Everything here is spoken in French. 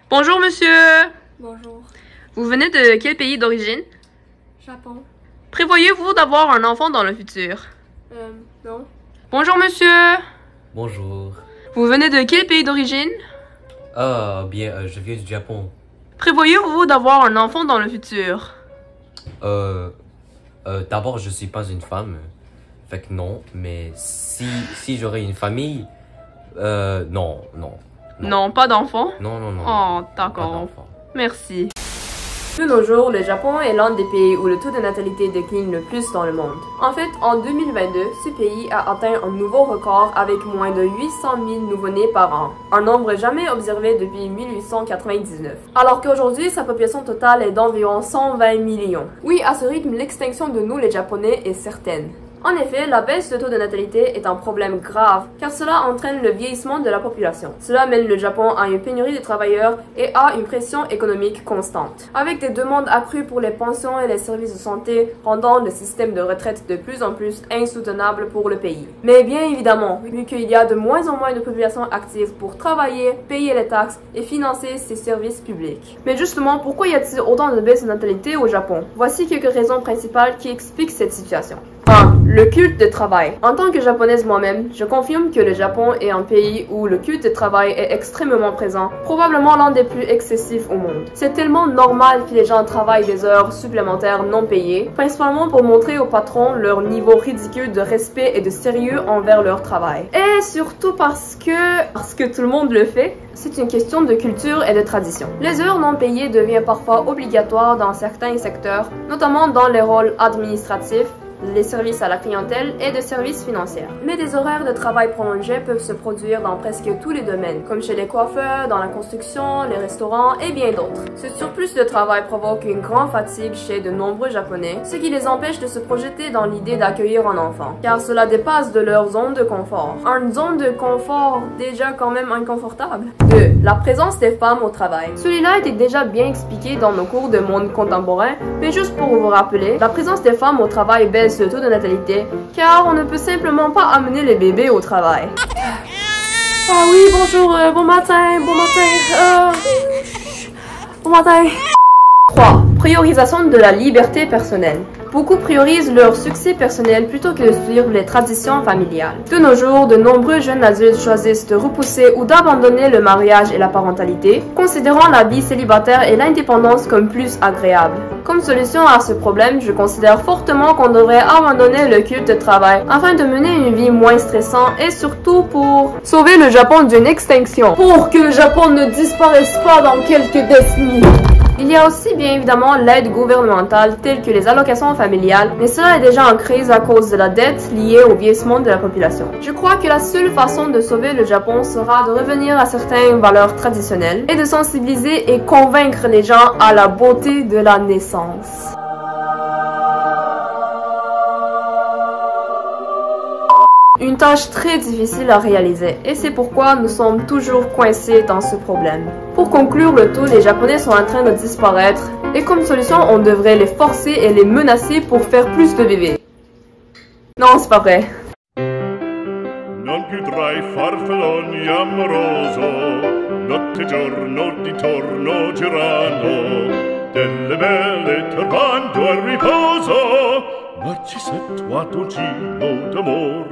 Bonjour monsieur. Bonjour. Vous venez de quel pays d'origine? Japon. Prévoyez-vous d'avoir un enfant dans le futur? Non. Bonjour monsieur. Bonjour. Vous venez de quel pays d'origine? Je viens du Japon. Prévoyez-vous d'avoir un enfant dans le futur? D'abord, je suis pas une femme. Fait que non, mais si j'aurais une famille, non. Non, pas d'enfant? Non. Oh, Pas d'accord. d'enfant. Merci. De nos jours, le Japon est l'un des pays où le taux de natalité décline le plus dans le monde. En fait, en 2022, ce pays a atteint un nouveau record avec moins de 800 000 nouveau-nés par an, un nombre jamais observé depuis 1899. Alors qu'aujourd'hui, sa population totale est d'environ 120 millions. Oui, à ce rythme, l'extinction de nous les Japonais est certaine. En effet, la baisse de taux de natalité est un problème grave, car cela entraîne le vieillissement de la population. Cela mène le Japon à une pénurie de travailleurs et à une pression économique constante, avec des demandes accrues pour les pensions et les services de santé, rendant le système de retraite de plus en plus insoutenable pour le pays. Mais bien évidemment, vu qu'il y a de moins en moins de population active pour travailler, payer les taxes et financer ses services publics. Mais justement, pourquoi y a-t-il autant de baisse de natalité au Japon? Voici quelques raisons principales qui expliquent cette situation. 1. Le culte de travail. En tant que japonaise moi-même, je confirme que le Japon est un pays où le culte de travail est extrêmement présent, probablement l'un des plus excessifs au monde. C'est tellement normal que les gens travaillent des heures supplémentaires non payées, principalement pour montrer aux patrons leur niveau ridicule de respect et de sérieux envers leur travail. Et surtout parce que tout le monde le fait, c'est une question de culture et de tradition. Les heures non payées deviennent parfois obligatoires dans certains secteurs, notamment dans les rôles administratifs, les services à la clientèle et des services financiers. Mais des horaires de travail prolongés peuvent se produire dans presque tous les domaines, comme chez les coiffeurs, dans la construction, les restaurants et bien d'autres. Ce surplus de travail provoque une grande fatigue chez de nombreux Japonais, ce qui les empêche de se projeter dans l'idée d'accueillir un enfant, car cela dépasse de leur zone de confort. Une zone de confort déjà quand même inconfortable. 2. La présence des femmes au travail. Celui-là était déjà bien expliqué dans nos cours de monde contemporain, mais juste pour vous rappeler, la présence des femmes au travail baisse le taux de natalité, car on ne peut simplement pas amener les bébés au travail. Ah oui, bonjour, bon matin. Bon matin. 3. Priorisation de la liberté personnelle. Beaucoup priorisent leur succès personnel plutôt que de suivre les traditions familiales. De nos jours, de nombreux jeunes adultes choisissent de repousser ou d'abandonner le mariage et la parentalité, considérant la vie célibataire et l'indépendance comme plus agréables. Comme solution à ce problème, je considère fortement qu'on devrait abandonner le culte de travail afin de mener une vie moins stressante et surtout pour sauver le Japon d'une extinction. Pour que le Japon ne disparaisse pas dans quelques décennies. Il y a aussi bien évidemment l'aide gouvernementale telle que les allocations familiales, mais cela est déjà en crise à cause de la dette liée au vieillissement de la population. Je crois que la seule façon de sauver le Japon sera de revenir à certaines valeurs traditionnelles et de sensibiliser et convaincre les gens à la beauté de la naissance. Une tâche très difficile à réaliser, et c'est pourquoi nous sommes toujours coincés dans ce problème. Pour conclure le tout, les Japonais sont en train de disparaître, et comme solution, on devrait les forcer et les menacer pour faire plus de bébés. Non, c'est pas vrai. Non più tra i farfalloni amoroso, notte e giorno di torno girano, delle belle turbando al riposo, ma ci sei tuo gino d'amor.